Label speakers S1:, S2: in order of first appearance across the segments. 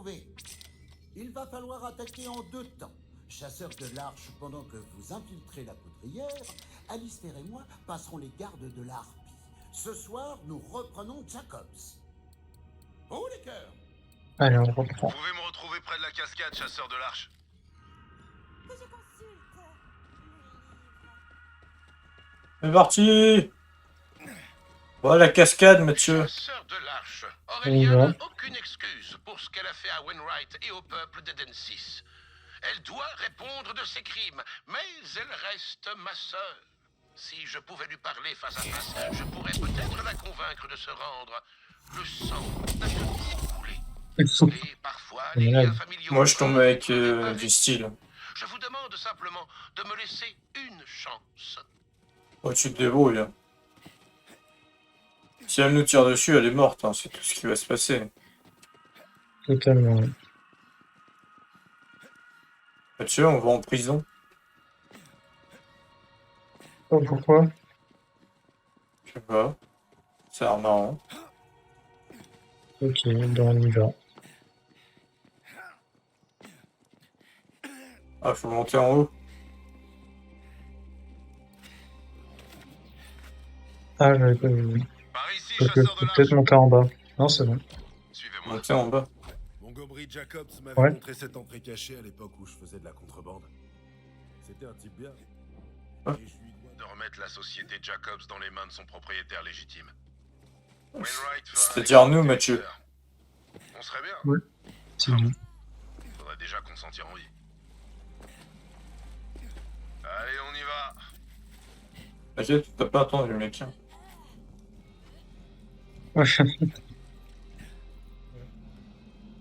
S1: trouvé. Il va falloir attaquer en 2 temps. Chasseurs de l'Arche, pendant que vous infiltrez la poudrière, Alistair et moi passerons les gardes de la Harpie. Ce soir, nous reprenons Jacobs. Oh les cœurs!
S2: Allez, on reprend.
S3: Vous pouvez me retrouver près de la cascade, chasseur de l'Arche.
S4: Que je consulte.
S2: C'est parti. Voilà la cascade, Mathieu.
S3: Chasseur de l'Arche.
S2: On y
S3: Aurélia
S2: va.
S3: n'a aucune excuse pour ce qu'elle a fait à Wainwright et au peuple d'Eden 6. Elle doit répondre de ses crimes, mais elle reste ma sœur. Si je pouvais lui parler face à face, je pourrais peut-être la convaincre de se rendre. Le sang n'a que trop coulé. Et parfois, les liens familiaux...
S2: Moi, je tombe avec
S3: peuvent
S2: du style.
S3: Je vous demande simplement de me laisser une chance.
S2: Oh, tu te débrouilles. Hein. Si elle nous tire dessus, elle est morte. Hein. C'est tout ce qui va se passer.
S5: Totalement.
S2: Mathieu, on va en prison.
S5: Oh, pourquoi?
S2: Je sais pas. Ça a l'air marrant.
S5: Ok, bon, on y va.
S2: Ah, faut monter en haut.
S5: Ah, j'avais pas vu.
S3: Par ici,
S5: Je peux
S3: chasseur de
S5: peut-être
S3: l'Arche.
S5: monter en bas. Non, c'est bon.
S3: Suivez-moi.
S2: Monter en bas.
S6: Montgomery Jacobs m'avait
S5: Ouais.
S6: montré cette entrée cachée à l'époque où je faisais de la contrebande. C'était un type bien.
S2: Ah.
S6: Et je lui dois...
S3: De remettre la société Jacobs dans les mains de son propriétaire légitime. Wainwright fera
S2: C'est-à-dire
S3: un
S2: nous,
S3: excellent
S2: Mathieu.
S3: directeur. On serait bien.
S5: Ouais. C'est bon.
S3: Faudrait déjà qu'on s'en tire en vie. Allez, on y va.
S2: T'inquiète, t'as pas attendu, mec.
S5: Ouais.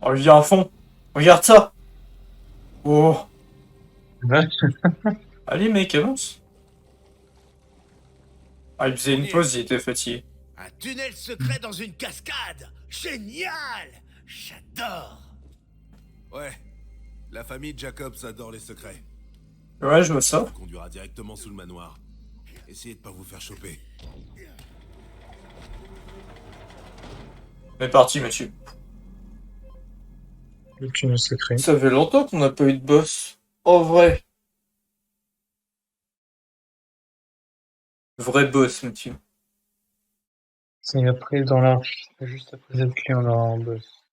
S2: Oh, il y a un fond. Regarde ça. Oh.
S5: Ouais.
S2: Allez, mec, avance. Ah, il faisait une pause, il était fatigué.
S7: Un tunnel secret dans une cascade. Génial. J'adore.
S6: Ouais. La famille Jacobs adore les secrets.
S2: Ouais, je vois ça.
S6: On conduira directement sous le manoir. Essayez de pas vous faire choper.
S2: On est parti, Mathieu.
S5: Le tunnel secret.
S2: Ça fait longtemps qu'on n'a pas eu de boss. En vrai. Vrai boss, Mathieu.
S5: C'est après dans l'arche. Juste après cette clé, on aura un boss.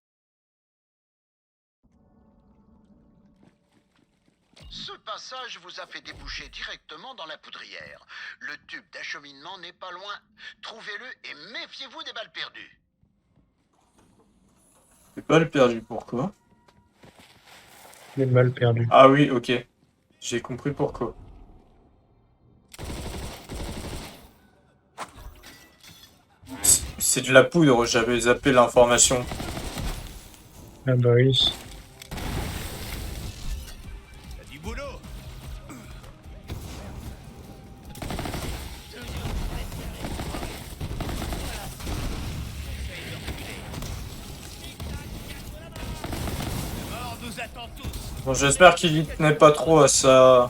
S1: Ce passage vous a fait déboucher directement dans la poudrière. Le tube d'acheminement n'est pas loin. Trouvez-le et méfiez-vous des balles perdues.
S2: C'est pas le perdu, pourquoi?
S5: Les balles perdues.
S2: Ah oui, ok. J'ai compris pourquoi. C'est de la poudre, j'avais zappé l'information.
S5: Ah bah oui.
S7: T'as du boulot. La mort nous attend tous.
S2: Bon, j'espère qu'il y tenait pas trop à sa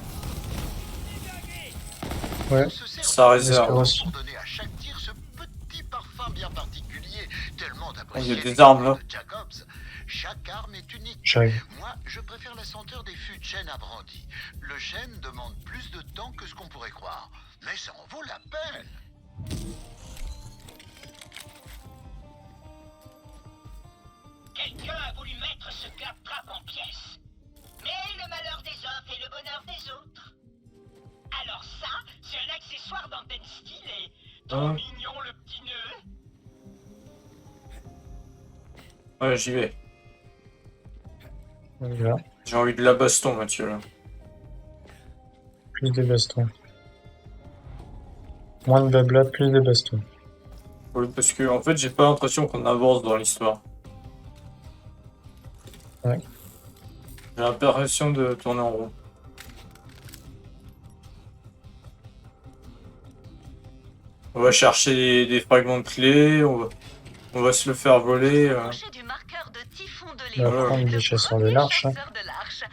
S5: Ouais.
S1: On se sert
S2: Ça
S1: de
S2: réserve.
S5: Respiration.
S1: pour donner à chaque tir ce petit parfum bien particulier, tellement
S2: Il y
S1: apprécié
S2: a des armes, là.
S1: de Jacobs. Chaque arme est unique.
S5: J'arrive.
S1: Moi, je préfère la senteur des fûts de chêne à brandy. Le chêne demande plus de temps que ce qu'on pourrait croire, mais ça en vaut la peine.
S8: Quelqu'un a voulu mettre ce claptrap en pièces. Mais le malheur des uns fait le bonheur des autres. Alors ça, c'est un accessoire d'antenne stylée. Trop
S2: Ah.
S8: mignon le petit nœud.
S2: Ouais, j'y vais.
S5: On y va.
S2: J'ai envie de la baston, Mathieu, là.
S5: Plus de bastons. Moins de blabla, plus de bastons.
S2: Oui, parce que, en fait, j'ai pas l'impression qu'on avance dans l'histoire.
S5: Ouais.
S2: J'ai l'impression de tourner en rond. On va chercher des fragments de clés, on va se le faire voler.
S4: Approchez du marqueur de Typhon de
S5: On va
S4: Léon,
S5: prendre
S4: le
S5: des chasseurs de
S4: premier
S5: l'Arche, hein.
S4: chasseur de l'Arche.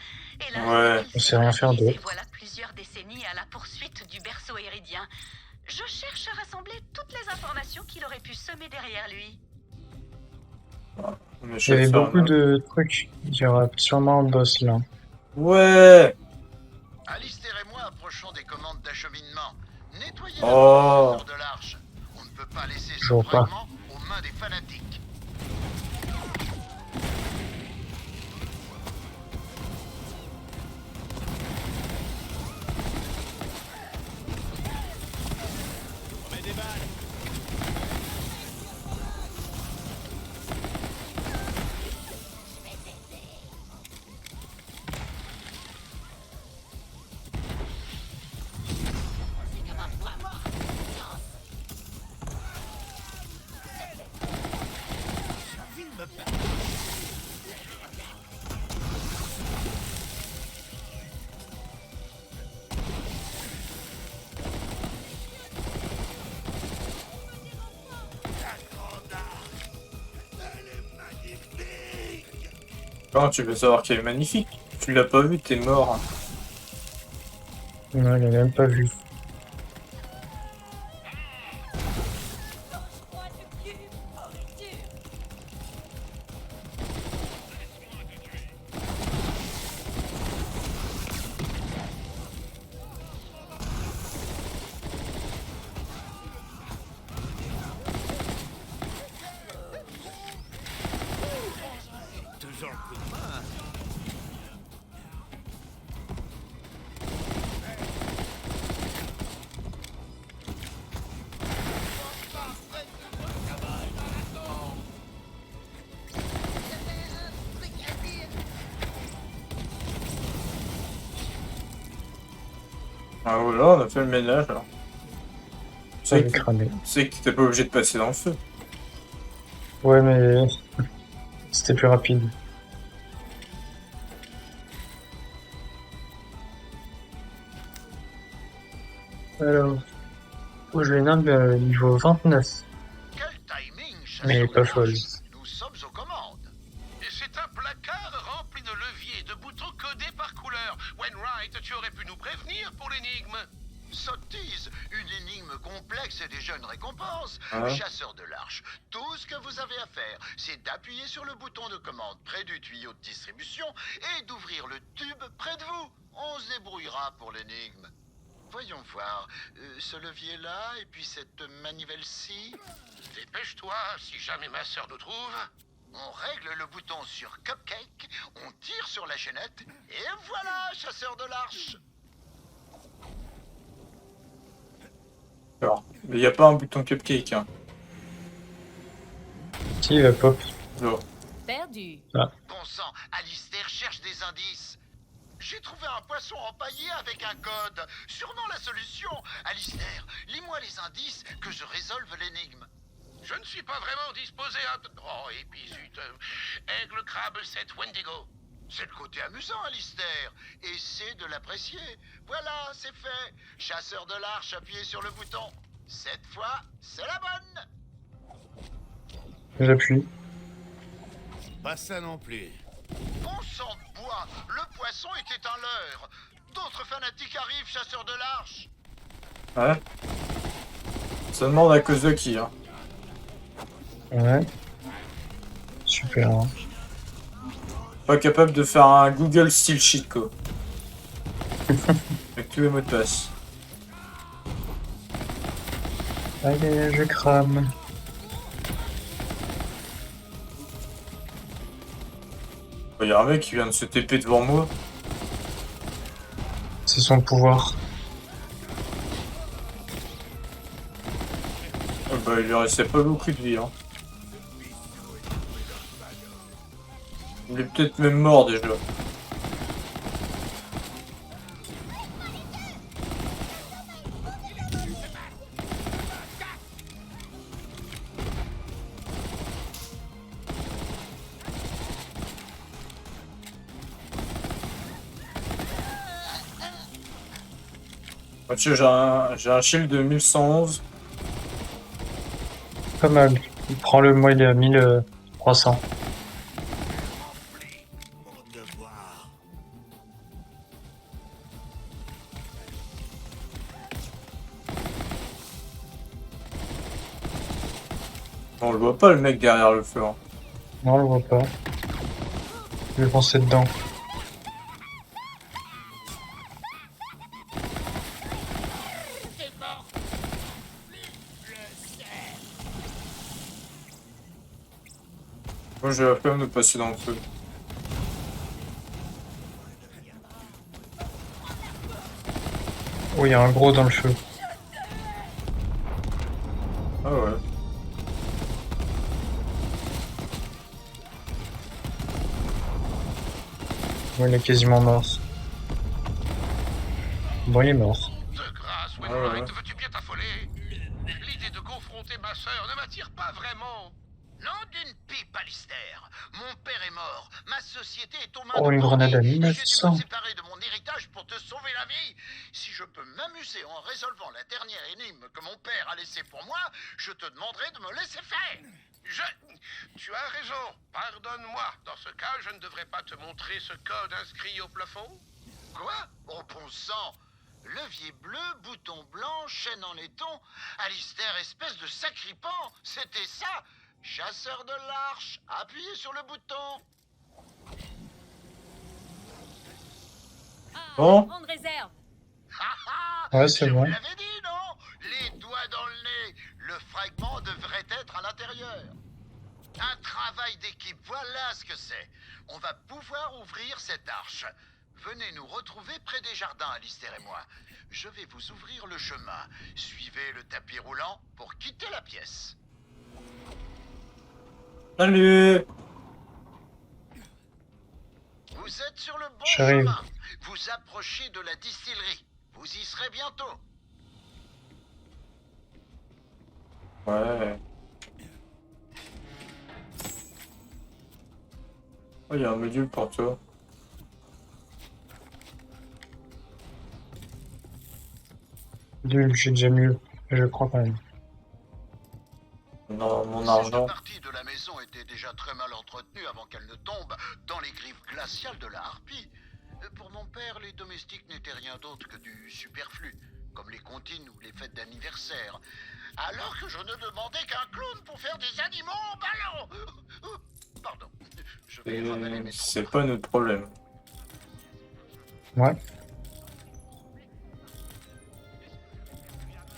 S4: Et là,
S2: Ouais,
S4: il
S5: on
S4: s'est
S5: sait rien faire
S4: bâti,
S5: d'autre.
S4: et voilà plusieurs décennies à la poursuite du berceau héridien. Je cherche à rassembler toutes les informations qu'il aurait pu semer derrière lui.
S2: On
S5: Il y
S2: achète
S5: avait
S2: ça,
S5: beaucoup
S2: hein.
S5: de trucs. Il y aura sûrement un boss là.
S2: Ouais.
S3: Alistair et moi approchons des commandes d'acheminement. Nettoyez
S2: Oh.
S3: le chasseur de l'arche. On ne peut pas laisser
S5: Je
S3: ce
S5: vois pas.
S3: fragment aux mains des fanatiques.
S7: On met des balles.
S2: Comment tu veux savoir qu'elle est magnifique? Tu l'as pas vu, t'es mort. Hein.
S5: Non, il a même pas vu.
S7: Toujours le coup de main.
S2: Ah voilà, on a fait le ménage alors.
S5: Ça
S2: C'est
S5: avait cramé.
S2: tu sais que t'étais pas obligé de passer dans le feu.
S5: Ouais, mais c'était plus rapide. Alors, oh, je l'ai niveau 29.
S3: Quel timing, chasseur
S5: Mais
S3: de
S5: pas
S3: l'arche.
S5: folle.
S3: Nous sommes aux commandes. Et c'est un placard rempli de leviers, de boutons codés par couleur. Wainwright, tu aurais pu nous prévenir pour l'énigme. Sottise, une énigme complexe et déjà une récompense.
S2: Ouais.
S3: Chasseur de l'arche, tout ce que vous avez à faire, c'est d'appuyer sur le bouton de commande près du tuyau de distribution et d'ouvrir le tube près de vous. On se débrouillera pour l'énigme. Voyons voir, ce levier-là et puis cette manivelle-ci. Dépêche-toi, si jamais ma sœur nous trouve. On règle le bouton sur Cupcake, on tire sur la chaînette, et voilà, chasseur de l'arche.
S2: Alors, mais y a pas un bouton cupcake. Hein.
S5: Si, il va pop.
S2: Non.
S4: Perdu.
S3: Bon sang, Alistair cherche des indices. J'ai trouvé un poisson empaillé avec un code. Sûrement la solution. Alistair, lis-moi les indices que je résolve l'énigme. Je ne suis pas vraiment disposé à... Oh, et puis zut. Aigle, crabe, 7, Wendigo. C'est le côté amusant, Alistair. Essaie de l'apprécier. Voilà, c'est fait. Chasseur de l'arche, appuyez sur le bouton. Cette fois, c'est la bonne.
S5: J'appuie.
S7: Pas ça non plus.
S3: Bon sang de bois, le poisson était un leurre. D'autres fanatiques arrivent, chasseurs de l'arche.
S2: Ouais. Ça demande à cause de qui, hein.
S5: Ouais. Super. Hein.
S2: Pas capable de faire un Google style cheat code. Avec tous les mots de passe.
S5: Aïe aïe aïe, je crame.
S2: Il y a un mec qui vient de se TP devant moi.
S5: C'est son pouvoir.
S2: Oh bah il lui restait pas beaucoup de vie. Hein. Il est peut-être même mort déjà. Oh, tiens, j'ai un shield de 1111.
S5: Pas mal. Prends-le, moi il est à 1300.
S7: Mon devoir.
S2: On le voit pas le mec derrière le feu. Hein.
S5: Non, on le voit pas. Je vais foncer dedans.
S2: Moi j'ai la flemme de passer dans le feu.
S5: Oh, il y a un gros dans le feu.
S2: Ah ouais.
S5: Bon, il est quasiment mort. Bon, il est mort.
S3: De grâce,
S2: ouais.
S3: Wainwright, veux-tu bien t'affoler? L'idée de confronter ma sœur ne m'attire pas vraiment. Nom d'une pipe, Alistair. Mon père est mort. Ma société est aux mains
S5: Oh,
S3: de
S5: une grenade à
S3: bandits, et j'ai dû
S5: 1900.
S3: me séparer de mon héritage pour te sauver la vie. Si je peux m'amuser en résolvant la dernière énigme que mon père a laissée pour moi, je te demanderai de me laisser faire. Tu as raison. Pardonne-moi. Dans ce cas, je ne devrais pas te montrer ce code inscrit au plafond. Quoi? Oh, bon sang. Levier bleu, bouton blanc, chaîne en laiton. Alistair, espèce de sacripant. C'était ça. Chasseur de l'arche, appuyez sur le bouton.
S2: Bon.
S4: Grande réserve.
S5: Ouais, c'est
S3: Je
S5: bon.
S3: vous l'avais dit, non? Les doigts dans le nez. Le fragment devrait être à l'intérieur. Un travail d'équipe, voilà ce que c'est. On va pouvoir ouvrir cette arche. Venez nous retrouver près des jardins, Alistair et moi. Je vais vous ouvrir le chemin. Suivez le tapis roulant pour quitter la pièce.
S2: Salut.
S3: Vous êtes sur le bon
S5: J'arrive.
S3: chemin. Vous approchez de la distillerie. Vous y serez bientôt.
S2: Ouais. Oh, il y a un module pour toi.
S5: Nul, j'ai déjà mieux. Je crois quand même.
S2: Non, mon
S3: Cette
S2: argent.
S3: partie de la maison était déjà très mal entretenue avant qu'elle ne tombe dans les griffes glaciales de la harpie. Pour mon père, les domestiques n'étaient rien d'autre que du superflu, comme les comptines ou les fêtes d'anniversaire. Alors que je ne demandais qu'un clown pour faire des animaux en ballon. Pardon, je vais ravaler mes
S2: C'est
S3: trous.
S2: pas notre problème.
S5: Ouais.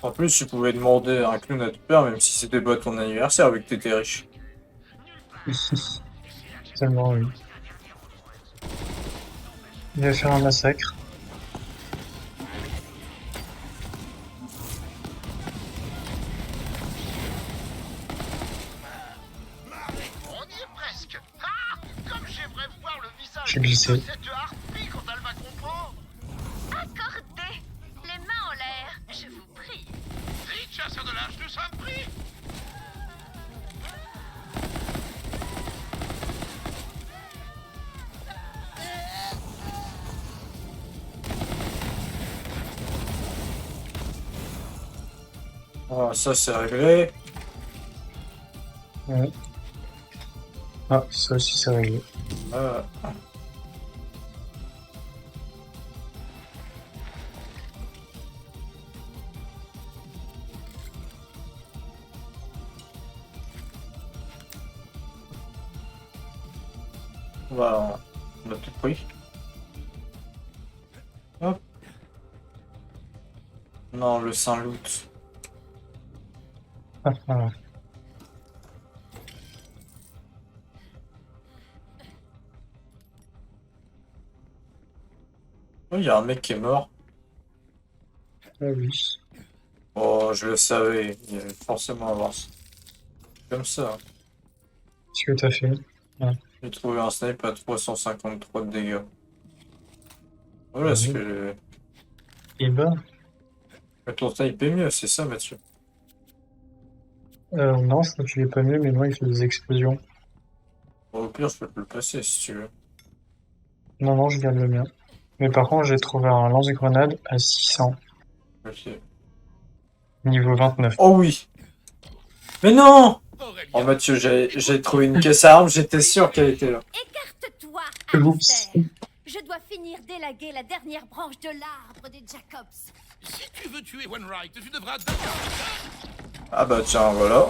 S2: En plus, tu pouvais demander un clown à ton père, même si c'était pas ton anniversaire, vu que t'étais riche.
S5: Tellement oui. Il va faire un massacre.
S3: On y est presque. Ah, comme j'aimerais voir le visage
S5: J'ai glissé.
S3: de cette harpie quand elle va comprendre.
S4: Accordez. Les mains en l'air, je vous prie.
S3: Vite, chasseur de l'âge, nous sommes pris.
S2: Ah, ça c'est réglé.
S5: Ouais. Ah, ça aussi c'est réglé.
S2: Ah. On a tout pris. Hop. Non, le Saint-Loot.
S5: Ah, ah.
S2: Oh, il y a un mec qui est mort.
S5: Ah oui.
S2: Oh, je le savais. Il allait forcément avoir ça. Comme ça.
S5: Ce que t'as fait.
S2: J'ai trouvé un snipe à 353 de dégâts. Voilà ce que
S5: Et ben,
S2: ton snipe est mieux, c'est ça, Mathieu.
S5: non, je crois qu'il est pas mieux, mais moi il fait des explosions.
S2: Bon, au pire, je peux te le passer si tu veux.
S5: Non, non, je garde le mien. Mais par contre, j'ai trouvé un lance-grenade à 600,
S2: Ok.
S5: niveau 29.
S2: Oh oui! Mais non!
S7: Aurélia,
S2: Oh Mathieu, j'ai trouvé une caisse à armes, j'étais sûr qu'elle était là.
S9: Écarte-toi,
S5: Oups.
S9: Alistair. Je dois finir d'élaguer la dernière branche de l'arbre des Jacobs.
S7: si tu veux tuer Wainwright, tu devras d'abord...
S2: Ah bah tiens, voilà.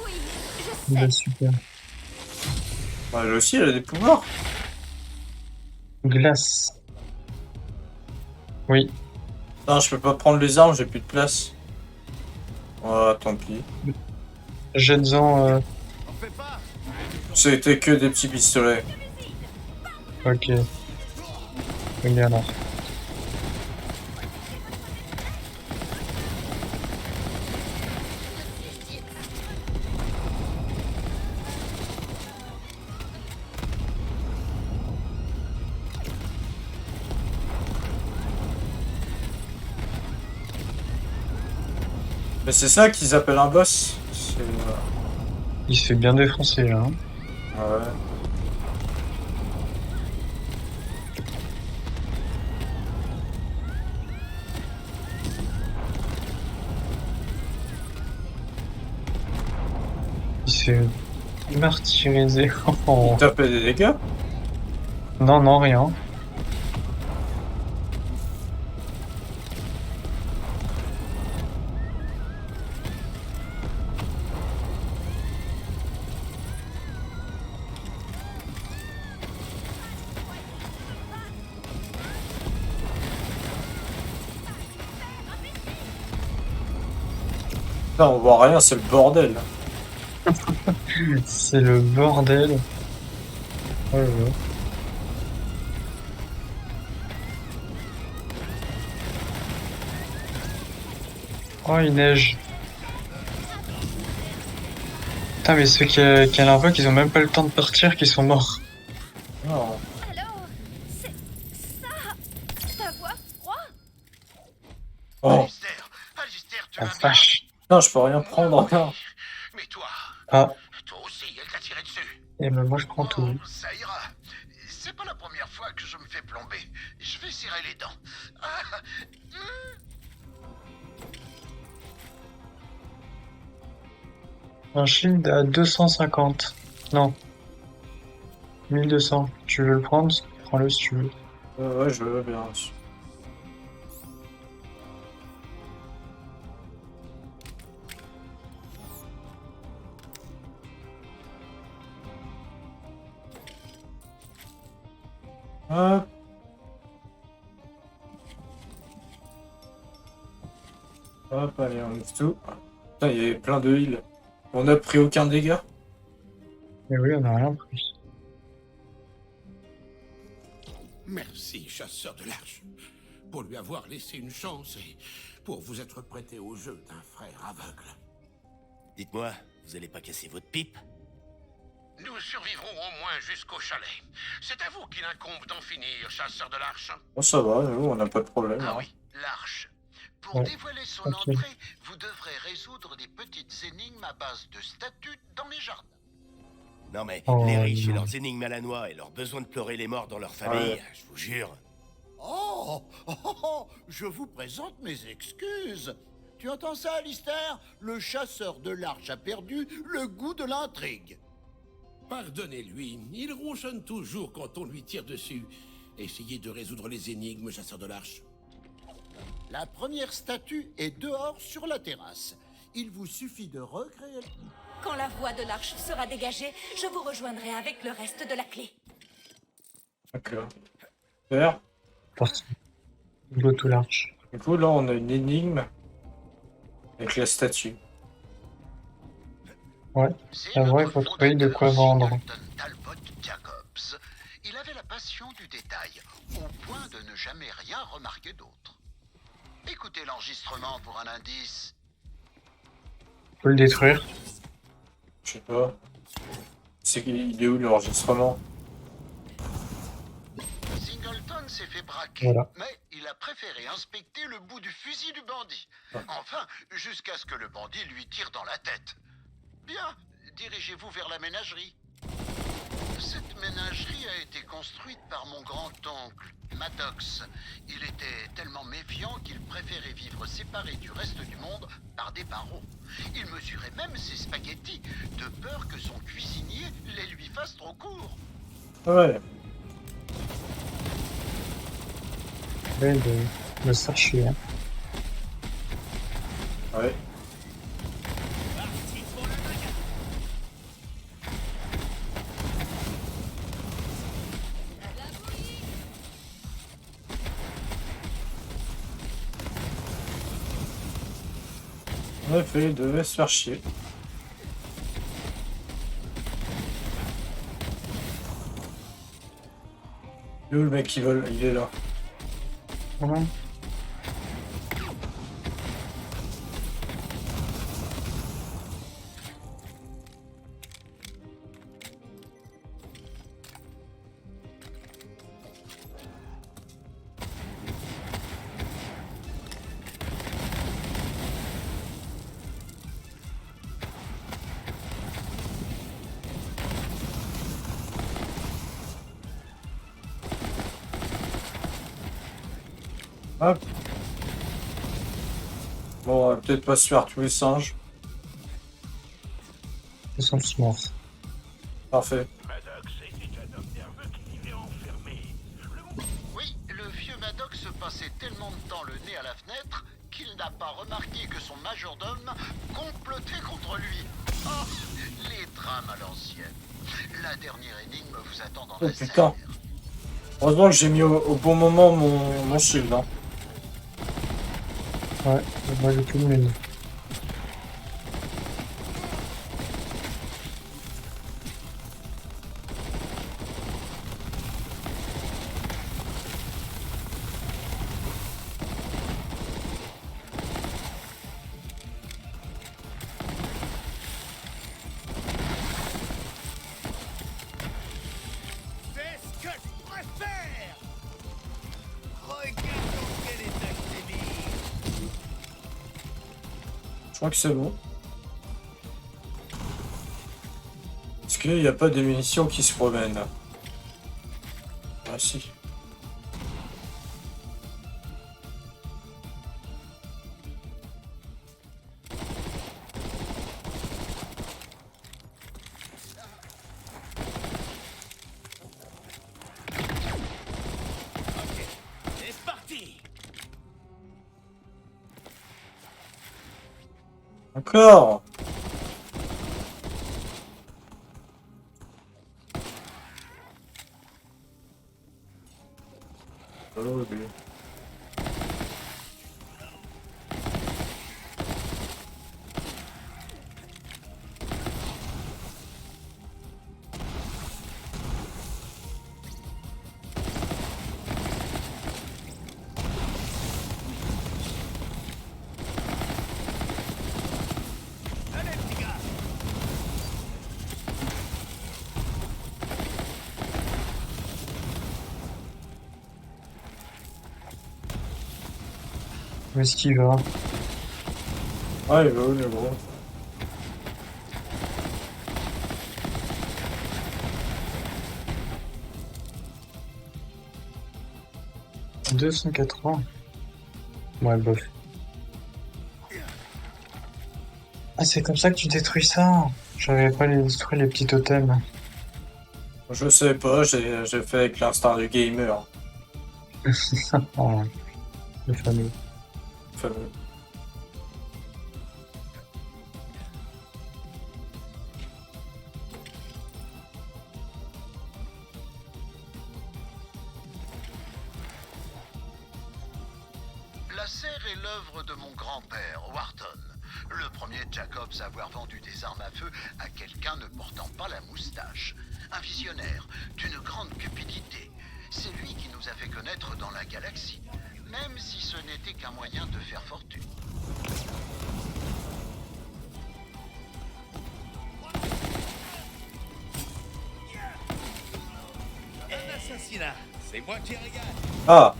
S9: Oui, je sais.
S5: Bah, super.
S2: Elle aussi, elle a des pouvoirs.
S5: Glace. Oui.
S2: Non, je peux pas prendre les armes, j'ai plus de place. Ah, tant pis.
S5: Jette-en.
S7: On fait pas.
S2: C'était que des petits pistolets.
S5: Ok. Oui, alors.
S2: Mais c'est ça qu'ils appellent un boss.
S5: Il se fait bien défoncer là. Hein.
S2: Ouais.
S5: Il se fait martyriser.
S2: Il tapait des dégâts.
S5: Non, non, rien.
S2: Là, on voit rien, c'est le bordel.
S5: C'est le bordel. Oh là là. Oh, il neige. Putain, mais ceux qui l'invoquent, ils ont même pas le temps de partir, qu'ils sont morts.
S2: Non.
S9: Alors, c'est ça ta voix froid?
S2: Oh.
S3: Alistair, tu
S5: La
S3: vas bien?
S5: vache.
S2: Non, je peux rien prendre encore.
S3: Mais toi,
S5: Ah,
S3: toi aussi, elle t'a tiré dessus.
S5: et ben moi je prends tout.
S3: Oh, ça ira. C'est pas la première fois que je me fais plomber. Je vais serrer les dents. Ah,
S5: Un shield à 250. Non. 1200. Tu veux le prendre? Prends-le si tu veux.
S2: Ouais, je veux bien. Hop. Hop, allez, on ouvre tout. Putain, il y avait plein de heals. On a pris aucun dégât.
S5: Mais oui, on a rien pris.
S3: merci, chasseur de l'arche, pour lui avoir laissé une chance et pour vous être prêté au jeu d'un frère aveugle.
S7: Dites-moi, vous allez pas casser votre pipe?
S3: Nous survivrons au moins jusqu'au chalet. C'est à vous qu'il incombe d'en finir, chasseur de l'arche.
S2: Bon, ça va, nous, on n'a pas de problème.
S3: Ah
S2: hein.
S3: oui, l'arche. Pour
S5: Ouais,
S3: dévoiler son
S5: tranquille.
S3: entrée, vous devrez résoudre des petites énigmes à base de statues dans les jardins.
S7: Non mais,
S5: Oh,
S7: les riches et
S5: non.
S7: leurs énigmes à la noix et leur besoin de pleurer les morts dans leur famille,
S2: Ouais.
S7: je vous jure.
S1: Je vous présente mes excuses. Tu entends ça, Alistair? Le chasseur de l'arche a perdu le goût de l'intrigue.
S3: Pardonnez-lui, il ronchonne toujours quand on lui tire dessus. Essayez de résoudre les énigmes, chasseur de l'arche.
S1: La première statue est dehors sur la terrasse. Il vous suffit de recréer...
S4: Quand la voie de l'arche sera dégagée, je vous rejoindrai avec le reste de la clé.
S2: D'accord. Super.
S5: Parti. Go to l'arche.
S2: Du coup, là, on a une énigme avec la statue.
S5: Ouais.
S3: C'est
S5: Ah ouais,
S3: notre
S5: faut trouver de
S3: fondateur,
S5: quoi vendre.
S3: Singleton Talbot Jacobs. Il avait la passion du détail, au point de ne jamais rien remarquer d'autre. Écoutez l'enregistrement pour un indice.
S5: Faut le détruire.
S2: Je sais pas. Il est où l'enregistrement?
S3: Singleton s'est fait braquer,
S5: Voilà.
S3: mais il a préféré inspecter le bout du fusil du bandit. Enfin, jusqu'à ce que le bandit lui tire dans la tête. Bien, dirigez-vous vers la ménagerie. Cette ménagerie a été construite par mon grand-oncle, Maddox. Il était tellement méfiant qu'il préférait vivre séparé du reste du monde par des barreaux. Il mesurait même ses spaghettis, de peur que son cuisinier les lui fasse trop courts.
S2: Ouais.
S5: Ouais, de chercher. Hein.
S2: Ouais. En effet, il devait se faire chier. Et où le mec il est là.
S5: Comment?
S2: Hop. Bon, on va peut-être pas se faire tous les singes.
S5: Ils sont tous morts.
S2: Parfait.
S3: Maddox était un homme nerveux qui vivait enfermé. Oui, le vieux Maddox se passait tellement de temps le nez à la fenêtre qu'il n'a pas remarqué que son majordome complotait contre lui. Oh, les drames à l'ancienne. La dernière énigme vous attend dans
S2: Oh
S3: la
S2: putain.
S3: serre.
S2: Heureusement que j'ai mis au bon moment mon shield. Hein.
S5: Ouais, moi j'ai plus de mine.
S7: C'est ce que je préfère. Regarde dans quel état je t'ai mis.
S2: Je crois que c'est bon. Est-ce qu'il n'y a pas des munitions qui se promènent? Ah si.
S7: C'est parti.
S2: Encore. Oh, lui.
S7: Allez, petit gars.
S5: Où est-ce qu'il va?
S2: Ah, il va où, le gros?
S5: « 280. Ouais, bof. Ah, c'est comme ça que tu détruis ça? J'avais pas les détruire les petits totems.
S2: Je sais pas, j'ai fait avec l'instinct du gamer.
S5: Oh, le fameux.
S2: Fameux.
S3: La serre est l'œuvre de mon grand-père, Wharton, le premier Jacobs à avoir vendu des armes à feu à quelqu'un ne portant pas la moustache. Un visionnaire d'une grande cupidité. C'est lui qui nous a fait connaître dans la galaxie, même si ce n'était qu'un moyen de faire fortune.
S7: Un assassinat. C'est moi qui régale.
S2: Ah!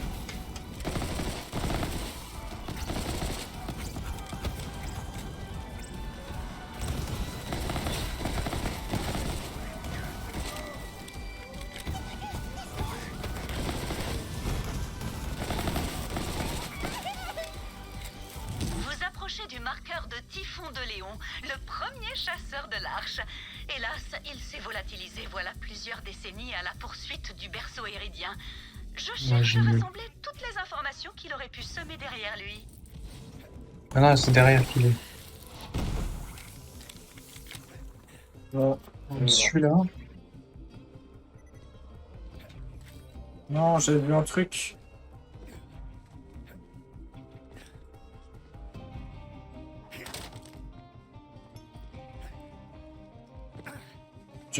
S4: Vous approchez du marqueur de Typhon de Léon, le premier chasseur de l'Arche. Hélas, il s'est volatilisé voilà plusieurs décennies à la poursuite du berceau héridien. Je cherche à
S5: génial.
S4: rassembler toutes les informations qu'il aurait pu semer derrière lui.
S5: Ah non, c'est derrière qu'il est.
S2: Non.
S5: Celui-là.
S2: Non, j'ai vu un truc.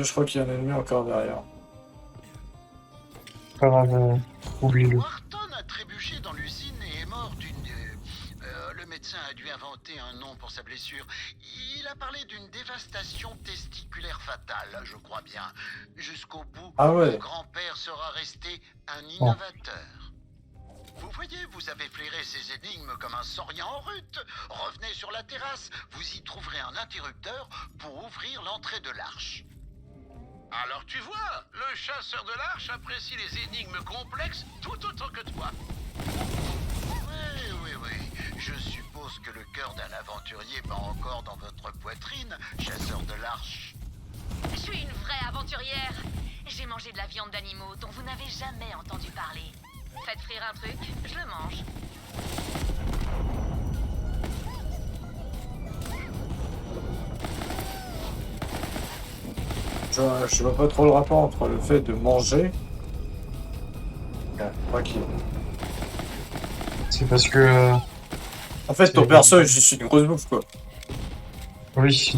S2: Je crois qu'il y a un ennemi encore derrière.
S5: Pas grave, oublie-le.
S3: Wharton a trébuché dans l'usine et est mort d'une... le médecin a dû inventer un nom pour sa blessure. Il a parlé d'une dévastation testiculaire fatale, je crois bien. Jusqu'au bout,
S2: Ah ouais.
S3: mon grand-père sera resté un innovateur. Vous voyez, vous avez flairé ces énigmes comme un saurian en rut. Revenez sur la terrasse, vous y trouverez un interrupteur pour ouvrir l'entrée de l'arche. Alors tu vois, le chasseur de l'arche apprécie les énigmes complexes tout autant que toi. Oui. Je suppose que le cœur d'un aventurier bat encore dans votre poitrine, chasseur de l'arche.
S4: Je suis une vraie aventurière. J'ai mangé de la viande d'animaux dont vous n'avez jamais entendu parler. Faites frire un truc, je le mange.
S2: Je vois pas trop le rapport entre le fait de manger... Bon, ok.
S5: C'est parce que...
S2: En fait, ton perso est juste une grosse bouffe, quoi.
S5: Oui.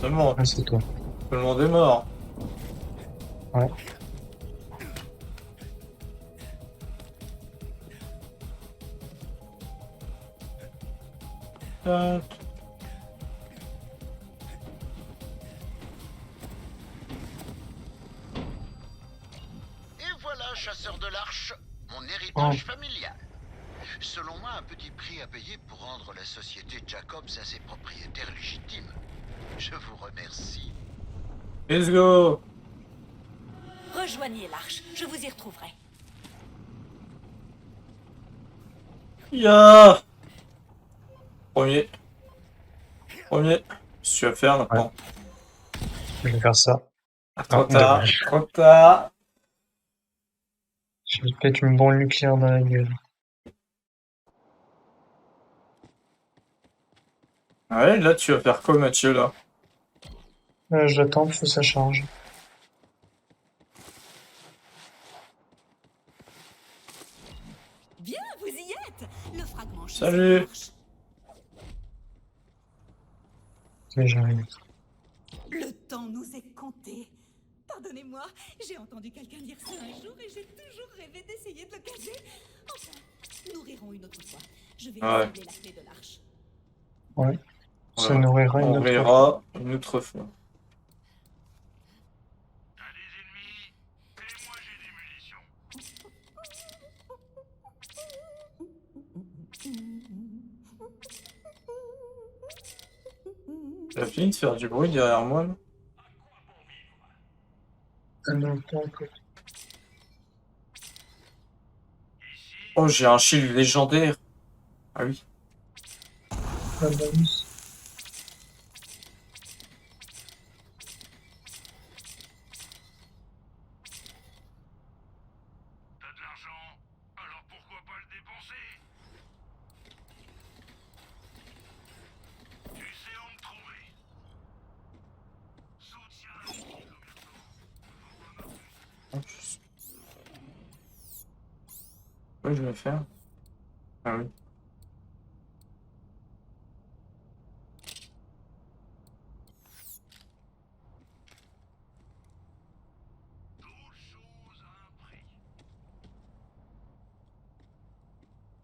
S2: Tout le monde,
S5: Ouais, c'est toi.
S2: tout le monde est mort.
S5: Ouais.
S3: Et voilà, chasseur de l'arche, mon héritage familial. Selon moi, un petit prix à payer pour rendre la société Jacobs à ses propriétaires légitimes. Je vous remercie.
S2: Let's go.
S9: Rejoignez l'arche, je vous y retrouverai.
S2: Ya. Premier. Qu'est-ce que tu vas faire maintenant?
S5: Je vais faire ça.
S2: Trop
S5: Ah,
S2: tard,
S5: dommage.
S2: trop tard.
S5: Je vais te mettre une bombe nucléaire dans la gueule.
S2: Ouais, là tu vas faire quoi, Mathieu, là?
S5: J'attends que ça charge.
S9: Bien, vous y êtes. Le fragment.
S2: Salut.
S9: marche.
S5: Mais j'arrive.
S9: Le temps nous est compté. Pardonnez-moi, j'ai entendu quelqu'un dire ça un jour et j'ai toujours rêvé d'essayer de le caser. Enfin, nous rirons une autre fois. Je vais
S2: Ouais.
S9: rassembler la clé de l'arche.
S5: Ouais. Ça
S2: Ouais.
S5: nourrira une
S2: On
S5: autre fois.
S2: verra une autre fois.
S7: T'as des ennemis et moi j'ai des munitions.
S2: T'as fini de faire du bruit derrière moi, là?
S5: Ah non, pas encore.
S2: Oh, j'ai un shield légendaire. Ah oui.
S5: Ah bah oui.
S7: T'as de l'argent, alors pourquoi pas le dépenser? Tu sais où me trouver. Soutiens le petit commerçant.
S2: Hop. Ouais, je vais faire. Ah oui.
S7: Toute chose a un prix.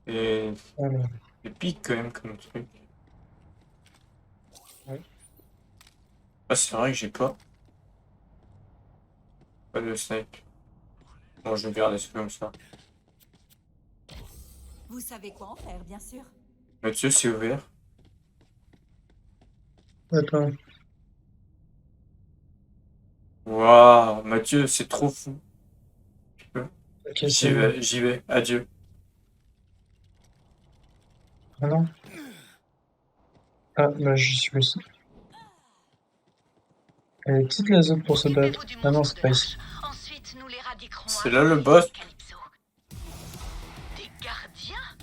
S2: Et
S5: Alors,
S2: c'est pique quand même comme truc.
S5: Ouais.
S2: Ah, c'est vrai que j'ai pas. Pas de snipe. Bon, je vais garder ça comme ça.
S9: Vous savez quoi en faire, bien sûr.
S2: Mathieu, c'est ouvert.
S5: attends.
S2: Waouh, Mathieu, c'est trop fou.
S5: Ok,
S2: J'y
S5: c'est bon.
S2: vais, j'y vais. Adieu.
S5: Ah non. Ah, bah j'y suis aussi. Elle est petite la zone pour se battre.
S4: Occupez-vous du
S5: Ah non,
S4: monstre
S5: c'est
S4: de
S5: pas ici.
S4: l'arche. Ensuite, nous l'éradiquerons.
S2: C'est là le boss.
S4: Calypso. Des gardiens?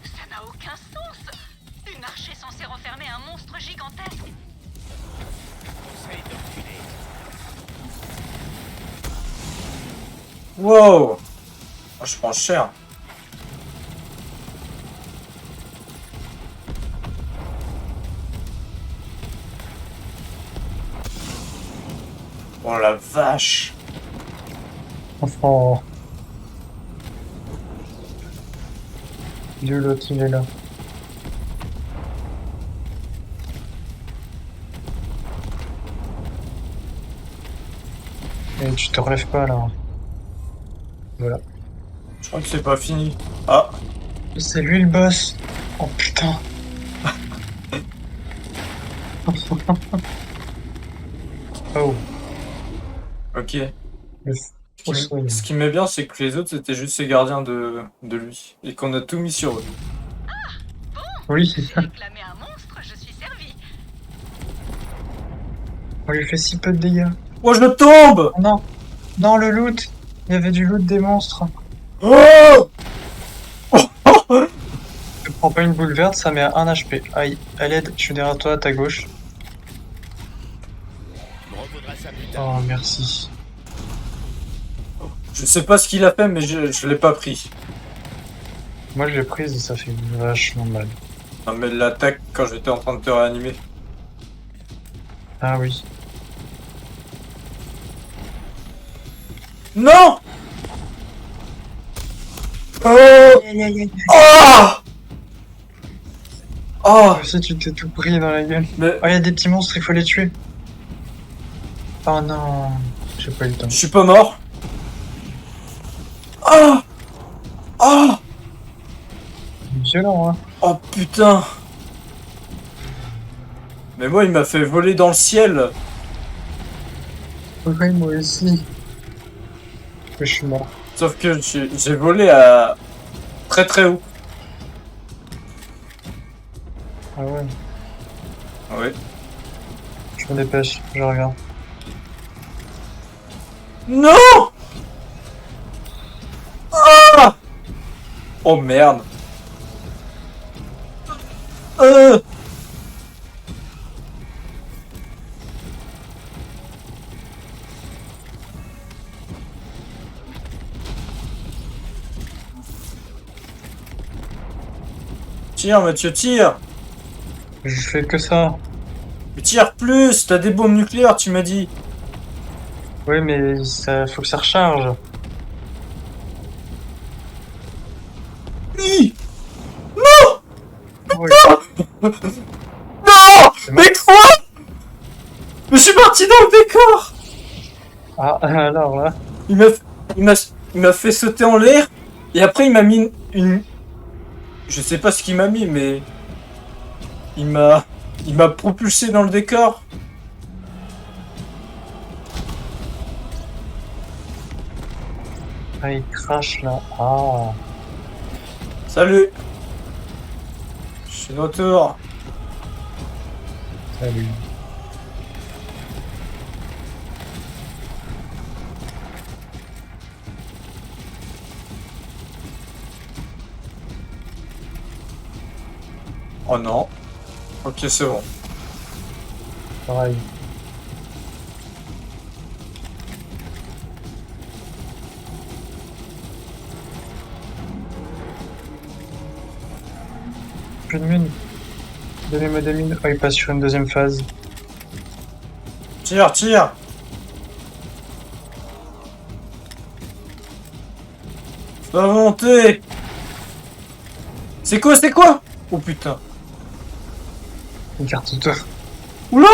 S4: Ça n'a aucun sens. Une arche est censée renfermer un monstre gigantesque.
S7: Conseil de reculer.
S2: Wow. Je prends cher. Oh la vache.
S5: Oh. Dieu, l'autre, il est là. Et tu te relèves pas, là. Voilà.
S2: Je crois que c'est pas fini. Ah.
S5: C'est lui le boss. Oh putain. Oh.
S2: Ok.
S5: Le
S2: Ce ce qui m'est bien, c'est que les autres, c'était juste ces gardiens de lui. Et qu'on a tout mis sur eux.
S5: Oui, c'est ça.
S4: Réclamer un monstre, je suis servi.
S5: On lui fait si peu de dégâts.
S2: Oh, je tombe!
S5: Oh non. Non, le loot. Il y avait du loot des monstres.
S2: Oh!
S5: Je prends pas une boule verte, ça met à 1 HP. Aïe, à l'aide, je suis derrière toi, à ta gauche.
S7: Il me refaudra ça plus tard.
S5: Oh, merci.
S2: Je sais pas ce qu'il a fait, mais je l'ai pas pris.
S5: Moi, je l'ai prise et ça fait vachement mal.
S2: Non, mais l'attaque quand j'étais en train de te réanimer.
S5: Ah oui.
S2: Non! Oh! Oh! Oh!
S5: Si tu t'es tout pris dans la gueule.
S2: Mais
S5: Oh, il y a des petits monstres, il faut les tuer. Oh non. J'ai pas eu le temps.
S2: je suis pas mort. Oh! Oh!
S5: Violent, hein.
S2: Oh putain! Mais moi, il m'a fait voler dans le ciel.
S5: Oui, moi aussi. Je suis mort.
S2: Sauf que j'ai volé à très très haut.
S5: Ah ouais.
S2: Ouais.
S5: Je me dépêche, je regarde.
S2: Non! Ah! Oh merde. Tire, Mathieu, tire!
S5: Je fais que ça.
S2: Mais tire plus! T'as des bombes nucléaires, tu m'as dit!
S5: Oui, mais ça faut que ça recharge.
S2: Oui!
S5: Oui.
S2: Non! Mais quoi? Mais je suis parti dans le décor!
S5: Ah, alors là.
S2: Il m'a fait sauter en l'air, et après il m'a mis une... Je sais pas ce qu'il m'a mis, mais... Il m'a propulsé dans le décor.
S5: Ah, il crache là. Ah.
S2: Salut! Je suis de retour.
S5: Salut.
S2: Oh non. Ok, c'est bon.
S5: Pareil. Plus de mine. Donnez-moi des mines. Oh, il passe sur une deuxième phase.
S2: Tire, tire! Pas monter! C'est quoi, c'est quoi? Oh putain.
S5: Écarte-toi.
S2: Oula!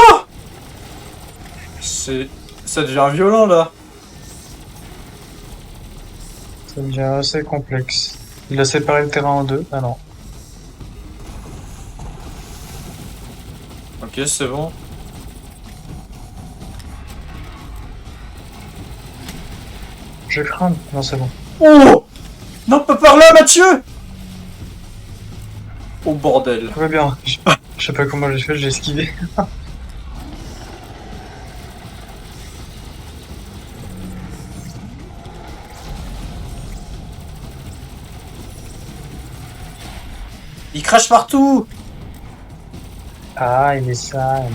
S2: Ça devient violent là.
S5: Ça devient assez complexe. Il a séparé le terrain en deux. Ah non.
S2: Ok, c'est bon.
S5: Je crame. Non, c'est bon.
S2: Oh! Non, pas par là, Mathieu! Oh bordel.
S5: Tout va bien. Je sais pas comment j'ai fait, j'ai esquivé.
S2: Il crache partout!
S5: Ah, il est sale.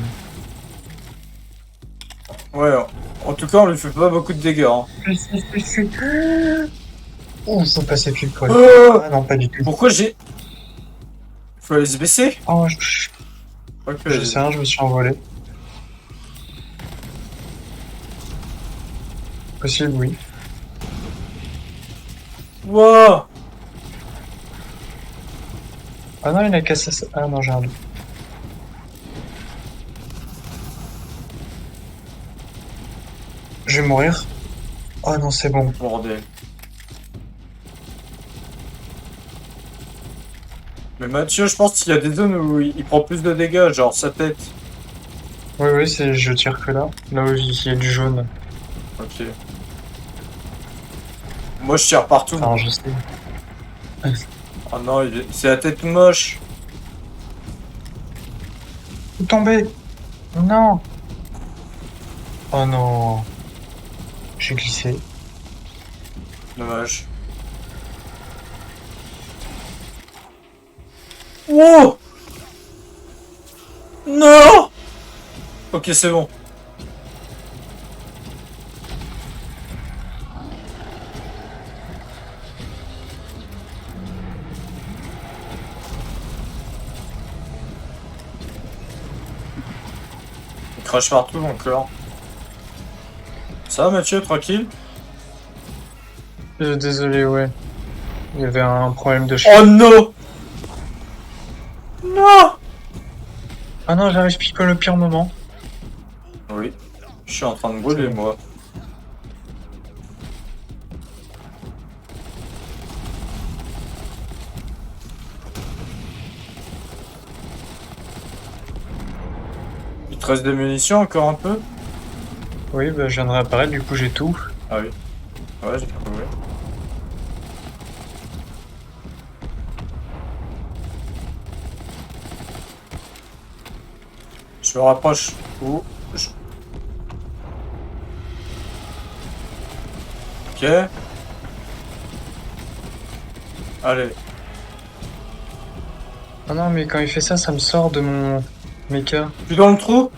S2: Ouais, en tout cas, on lui fait pas beaucoup de dégâts. Hein.
S5: Ouh, faut passer pile poil.
S2: Oh
S5: Ah non, pas du tout.
S2: Pourquoi j'ai... Faut aller se baisser?
S5: Oh,
S2: Ok.
S5: je sais rien, je me suis envolé. Possible, oui.
S2: Wow.
S5: Ah non, il a cassé ça. Ah non, j'ai un doute. Je vais mourir. Oh non, c'est bon.
S2: Bordel. Mais Mathieu, je pense qu'il y a des zones où il prend plus de dégâts, genre sa tête.
S5: Oui, oui, c'est, je tire que là. Là où il y a du jaune.
S2: Ok. Moi, je tire partout.
S5: Enfin, je sais.
S2: Oh non, c'est la tête moche.
S5: Où tomber? Non. Oh non. J'ai glissé.
S2: Dommage. Wow. Non. Ok, c'est bon. Il crache partout encore. Ça va Mathieu, tranquille?
S5: Désolé, ouais. Il y avait un problème de
S2: Oh
S5: chemin.
S2: non. Non.
S5: Ah non, j'arrive pile au pire moment.
S2: Oui. Je suis en train de brûler, moi. Il te reste des munitions encore un peu?
S5: Oui, bah, je viens de réapparaître, du coup j'ai tout.
S2: Ah oui. Ouais, j'ai trouvé. Je me rapproche. Où Ok. Allez.
S5: Ah non, mais quand il fait ça, ça me sort de mon mecha.
S2: Tu es dans le trou?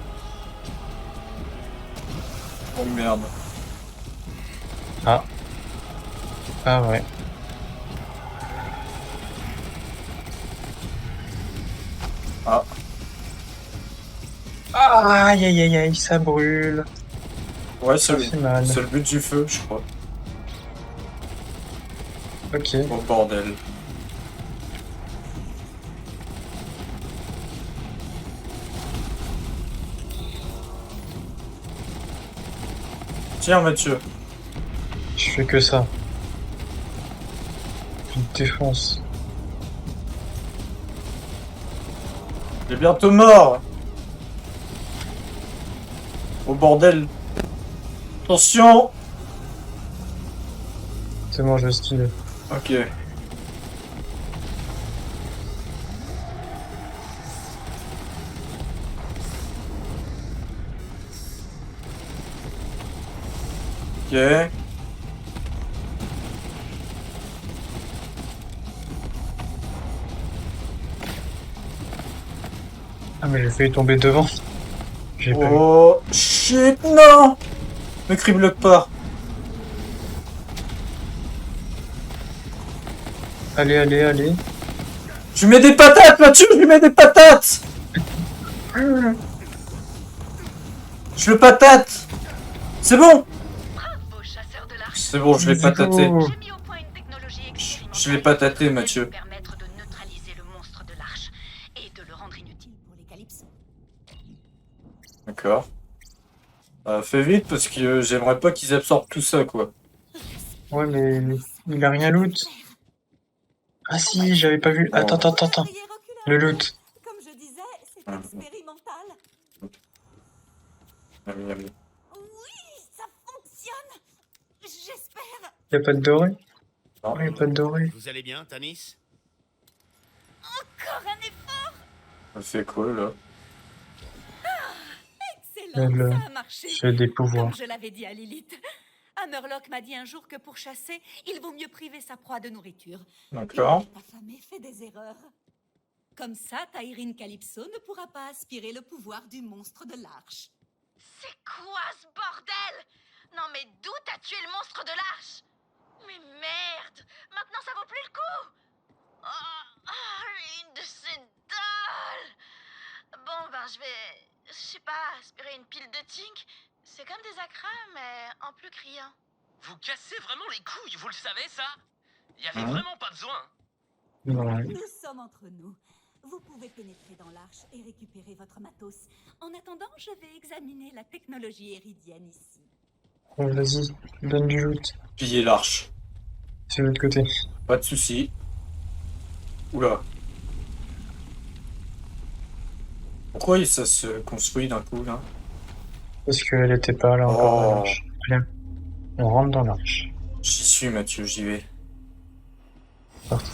S2: Oh merde.
S5: Ah. Ah ouais.
S2: Ah.
S5: Ah, aïe aïe aïe aïe, ça brûle.
S2: Ouais,
S5: Ça fait mal.
S2: c'est le but du feu, je crois.
S5: Ok.
S2: Oh bordel. Tiens Mathieu.
S5: Je fais que ça. Je te défonce.
S2: Il est bientôt mort. Oh bordel. Attention.
S5: C'est bon, je le style.
S2: Ok. Ok.
S5: Ah, mais j'ai failli tomber devant. J'ai pas vu.
S2: Oh shit, non. Ne crible pas.
S5: Allez, allez, allez.
S2: Je lui mets des patates, Mathieu, je lui mets des patates. Je le patate. C'est bon.
S4: Bravo, chasseur de l'arche.
S2: C'est bon, je l'ai pataté.
S4: J'ai mis au point une technologie expérimentale
S2: Je l'ai pataté,
S4: qui va
S2: Mathieu.
S4: nous permettre de neutraliser le monstre de l'arche et de le rendre inutile pour les calypsos.
S2: D'accord. Fais vite parce que j'aimerais pas qu'ils absorbent tout ça, quoi.
S5: Ouais, mais il a rien loot. Ah si, j'avais pas vu.
S2: Bon.
S5: Attends, attends, attends. Le loot.
S9: Comme je disais, c'est
S2: Mhm.
S9: expérimental.
S2: Ami, ami.
S9: Oui, ça fonctionne. J'espère.
S5: Y a pas de doré?
S2: Non.
S5: Oh, y a pas de doré.
S7: Vous allez bien, Tanis?
S9: Encore un effort.
S2: C'est cool, là.
S9: Excellent,
S5: Elle,
S9: ça a marché.
S5: J'ai des pouvoirs.
S9: Comme je l'avais dit à Lilith. Hammerlock m'a dit un jour que pour chasser, il vaut mieux priver sa proie de nourriture.
S2: D'accord.
S9: Et ta affamé fait des erreurs. Comme ça, Taïrine Calypso ne pourra pas aspirer le pouvoir du monstre de l'arche.
S4: C'est quoi ce bordel? Non mais d'où t'as tué le monstre de l'arche? Mais merde! Maintenant ça vaut plus le coup! Une de ces dalles! Bon, ben je sais pas, aspirer une pile de tink. C'est comme des acras, mais en plus criant.
S10: Vous cassez vraiment les couilles, vous le savez ça? Y avait
S5: Hein?
S10: vraiment pas besoin.
S5: Ouais.
S9: Nous sommes entre nous. Vous pouvez pénétrer dans l'arche et récupérer votre matos. En attendant, je vais examiner la technologie éridienne ici.
S5: Vas-y, donne du loot.
S2: Piller l'arche.
S5: C'est de l'autre côté.
S2: Pas de soucis. Oula. Pourquoi ça se construit d'un coup là?
S5: Parce qu'elle était pas là encore dans
S2: Oh.
S5: l'arche. Allez, on rentre dans l'arche.
S2: J'y suis Mathieu, j'y vais.
S5: Parti.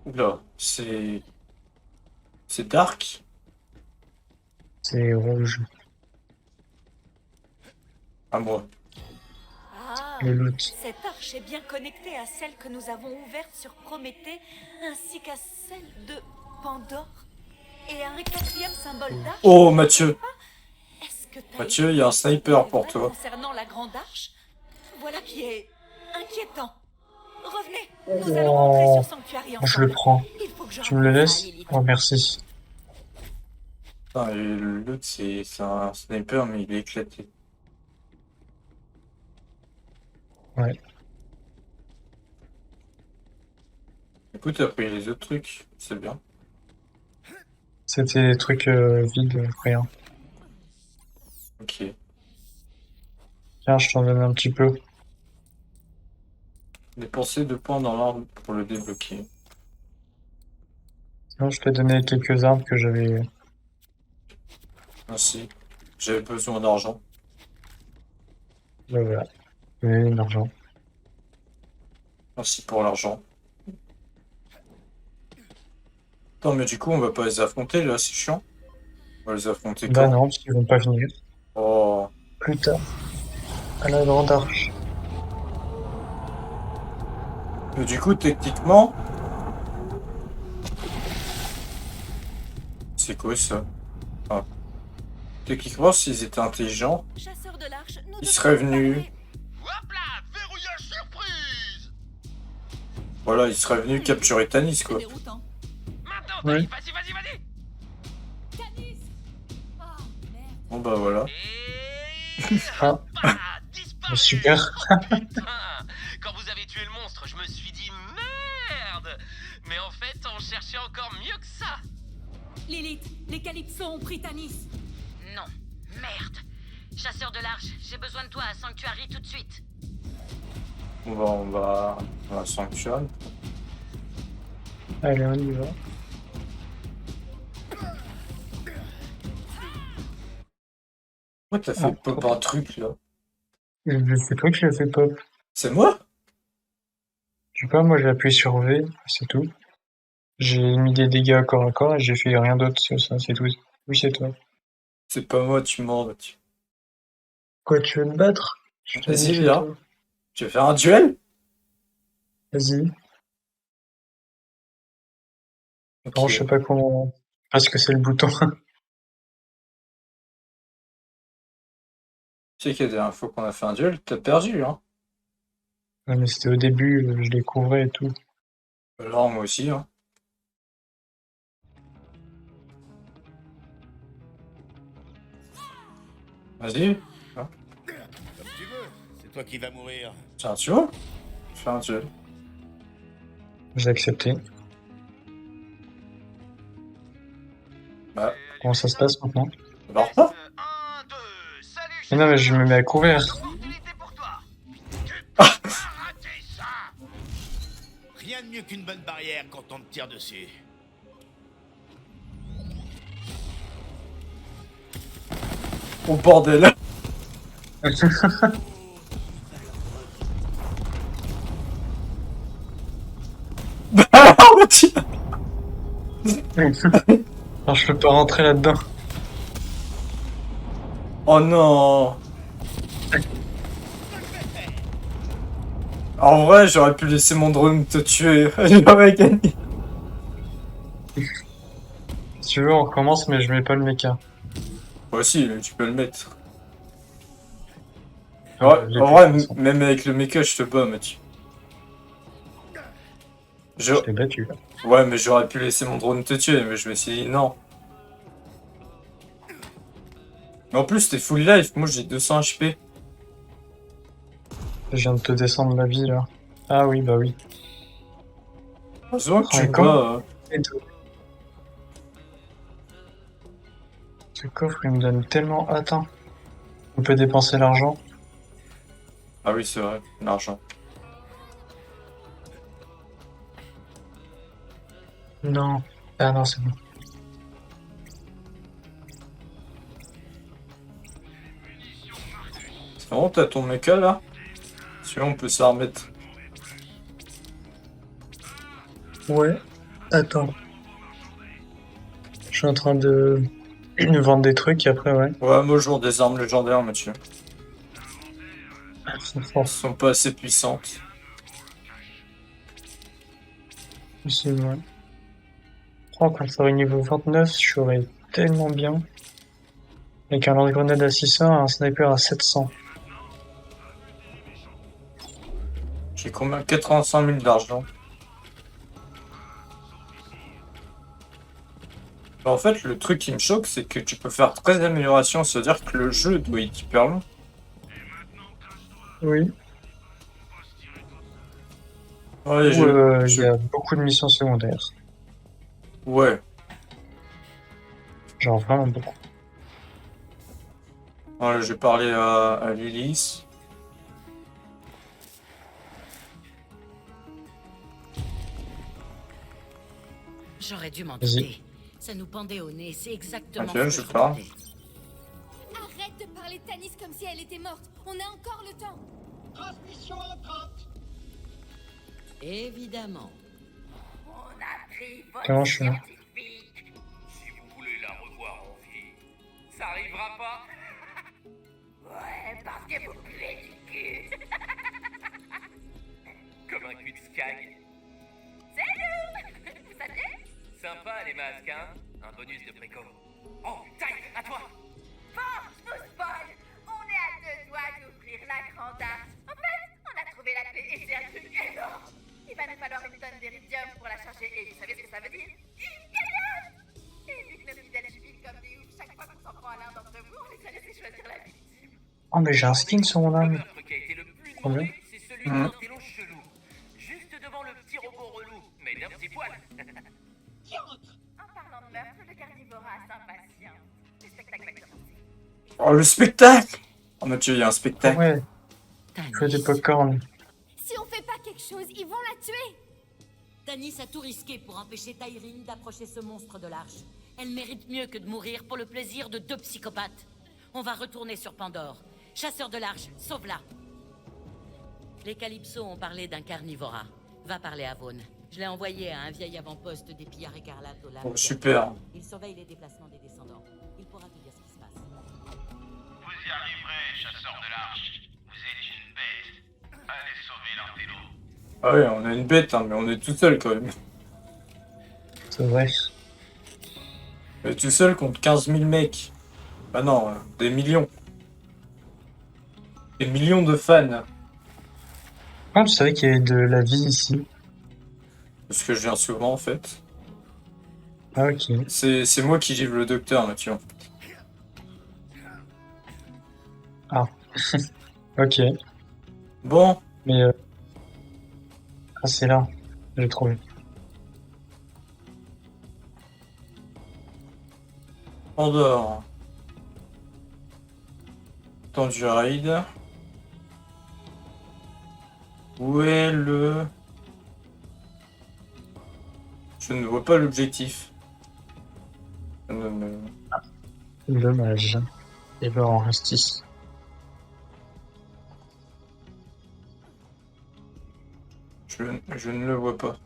S2: Oula, c'est... C'est dark?
S5: C'est rouge.
S2: À moi.
S9: Ah,
S5: Le loot.
S9: cette arche est bien connectée à celle que nous avons ouverte sur Prométhée, ainsi qu'à celle de Pandore. Et un quatrième symbole d'arche.
S2: Oh Mathieu!
S9: Est-ce que t'as
S2: Mathieu, il y a un sniper pour toi.
S9: Concernant la grande arche, voilà qui est inquiétant. Revenez, nous allons rentrer
S5: Oh,
S9: sur Sanctuary
S5: je
S9: ensemble.
S5: le prends.
S9: Il faut que je
S5: Tu me le
S9: raconte ça à
S5: laisses?
S9: Lilith.
S5: Oh, merci.
S2: Putain, et l'autre c'est un sniper mais il est éclaté.
S5: Ouais.
S2: Écoute, t'as pris les autres trucs, c'est bien.
S5: C'était des trucs vides, rien.
S2: Ok.
S5: Tiens, je t'en donne un petit peu.
S2: Dépensez 2 points dans l'arbre pour le débloquer.
S5: Sinon, je t'ai donné quelques armes que j'avais.
S2: Merci. J'avais besoin d'argent.
S5: Bah, voilà. Oui, l'argent.
S2: Merci pour l'argent. Attends, mais du coup, on va pas les affronter là, c'est chiant. On va les affronter
S5: Bah
S2: quand?
S5: non, parce qu'ils vont pas venir.
S2: Oh.
S5: Plus tard. À la grande arche.
S2: Mais du coup, techniquement... C'est quoi ça? Ah. Techniquement, s'ils étaient intelligents,
S9: Chasseur de l'arche, nous
S2: ils
S9: devons
S2: seraient
S9: nous
S2: venus...
S9: parler.
S3: Hop là, verrouillage surprise.
S2: Voilà, ils seraient venus capturer Tanis,
S9: C'est
S2: quoi.
S9: déroutant.
S10: Maintenant,
S5: Ouais.
S10: Tanis, vas-y.
S9: Canis. Oh, merde.
S2: Bon bah voilà.
S10: Et...
S5: Ah,
S10: hop là, disparu.
S5: super.
S10: Putain, quand vous avez tué le monstre, je me suis dit merde. Mais en fait, on cherchait encore mieux que ça.
S9: Lilith, les Calypsos ont pris Tanis.
S4: Non, merde. Chasseur de l'arche, j'ai besoin de toi à Sanctuary tout de suite.
S2: On va sanctuary.
S5: Allez, on y va.
S2: Pourquoi t'as fait
S5: Ah,
S2: pop un truc là?
S5: C'est toi qui l'as fait pop.
S2: C'est moi?
S5: Je sais pas, moi j'ai appuyé sur V, c'est tout. J'ai mis des dégâts corps à corps et j'ai fait rien d'autre sur ça, c'est tout. Oui, c'est toi.
S2: C'est pas moi, tu mens, Mathieu.
S5: Quoi, tu veux te battre? Je te
S2: Vas-y,
S5: dis, c'est
S2: viens.
S5: toi.
S2: Tu veux faire un duel?
S5: Vas-y.
S2: Ok.
S5: Non, je sais pas comment. Parce que c'est le bouton.
S2: Tu sais qu'il y a la dernière fois qu'on a fait un duel, t'as perdu, hein?
S5: Ouais, mais c'était au début, je découvrais et tout.
S2: Alors, moi aussi, hein. Vas-y,
S7: Comme tu veux, c'est toi qui vas mourir.
S2: tiens, tu vois? Fais un duel.
S5: J'ai accepté.
S2: Bah,
S5: Comment ça se passe maintenant?
S2: alors pas?
S10: 1, 2, salut.
S5: Mais non, mais je me mets à couvert.
S10: Opportunité pour toi.
S3: Tu peux pas rater ça.
S7: Rien de mieux qu'une bonne barrière quand on te tire dessus.
S2: Oh bordel! Oh, Mathieu!
S5: Non, je peux pas rentrer là-dedans.
S2: Oh non! En vrai, j'aurais pu laisser mon drone te tuer. J'aurais gagné.
S5: Si tu veux, on recommence, mais je mets pas le mecha.
S2: Moi aussi, tu peux le mettre. Ouais, en vrai, même avec le mecha, je te bats, Mathieu.
S5: Je t'ai battu.
S2: Ouais, mais j'aurais pu laisser mon drone te tuer, mais je me suis dit non. Mais en plus, t'es full life, moi j'ai 200 HP.
S5: Je viens de te descendre la vie là. Ah oui, bah oui.
S2: Heureusement que tu
S5: quand
S2: bats.
S5: Ce coffre il me donne tellement. Attends. On peut dépenser l'argent.
S2: Ah oui, c'est vrai, l'argent.
S5: Non. Ah non, c'est bon.
S2: C'est bon, t'as ton mecha là? Sinon, on peut s'en remettre.
S5: Ouais. Attends. Je suis en train de vendre des trucs et après, ouais.
S2: Ouais, moi je vends des armes légendaires, Mathieu.
S5: C'est
S2: Elles
S5: fort.
S2: sont pas assez puissantes.
S5: Ici, ouais. Oh, quand ça serait niveau 29, je serais tellement bien. Avec un lance-grenade à 600 et un sniper à 700.
S2: J'ai combien? 85 000 d'argent. En fait, le truc qui me choque, c'est que tu peux faire 13 améliorations, c'est-à-dire que le jeu doit être hyper long.
S5: Oui.
S2: Ouais,
S5: Il y a beaucoup de missions secondaires.
S2: Ouais.
S5: Genre vraiment beaucoup.
S2: Ouais, j'ai parlé à Lilith.
S11: J'aurais dû m'en
S5: Vas-y.
S11: douter. Ça nous pendait au nez, c'est exactement
S2: Ok,
S11: ce que
S2: je
S11: je
S2: parle.
S11: redoutais.
S12: Arrête de parler de Tanis comme si elle était morte. On a encore le temps.
S8: Transmission entrante.
S11: Évidemment.
S8: On a pris
S5: Comment
S8: votre
S5: je fais là
S8: scientifique. Si vous voulez la revoir en vie, ça arrivera pas. Ouais, parce que vous puez du cul. Comme un cul de skag. C'est nous. Vous saviez? Sympa les masques, hein? Un bonus de préco. Oh, taille, à toi. Bon, je vous spoil. On est à 2 doigts d'ouvrir la grande arche. En fait, on a trouvé la clé et c'est un truc énorme. Il va nous falloir une tonne d'iridium pour la charger et vous savez ce que ça veut dire? Une cagnotte. Et vu que nos fidèles jubilent comme des oufs chaque fois qu'on s'en prend à l'un d'entre vous, on les a laissés choisir la victime.
S5: Oh, mais j'ai un skin sur mon arme.
S8: Le meurtre qui a été le plus
S5: Combien
S8: demandé, c'est celui d'un télo chelou. Juste devant le petit robot relou, mais d'un petit poil. En parlant de meurtre, le carnivora s'impatiente. Le spectacle va commencer.
S2: Oh, le spectacle! Oh, Mathieu, il y a un spectacle.
S5: Ouais. Je fais des popcorn.
S12: Si on fait pas quelque chose, ils vont la tuer.
S11: Tanis a tout risqué pour empêcher Tyreen d'approcher ce monstre de l'arche. Elle mérite mieux que de mourir pour le plaisir de 2 psychopathes. On va retourner sur Pandore. Chasseur de l'arche, sauve-la. Les Calypso ont parlé d'un carnivora. Va parler à Vaughn. Je l'ai envoyé à un vieil avant-poste des pillards écarlates au lac.
S2: Oh, super.
S11: Il surveille les déplacements des descendants. Il pourra te dire ce qui se passe.
S3: Vous y arriverez, chasseur de l'arche. Vous êtes une bête. Allez sauver l'antélo.
S2: Ah ouais, on a une bête, hein, mais on est tout seul quand même.
S5: C'est vrai.
S2: On est tout seul contre 15 000 mecs. Bah non, des millions. Des millions de fans.
S5: Ah, tu savais qu'il y avait de la vie ici.
S2: Parce que je viens souvent en fait.
S5: Ah, ok.
S2: C'est moi qui livre le docteur, Mathieu.
S5: Ah. Ok.
S2: Bon,
S5: Mais ah, c'est là. J'ai trouvé.
S2: Pandore. Temps du raid. Où est le... Je ne vois pas l'objectif.
S5: Dommage. Et ben, on reste ici.
S2: Je ne le vois pas.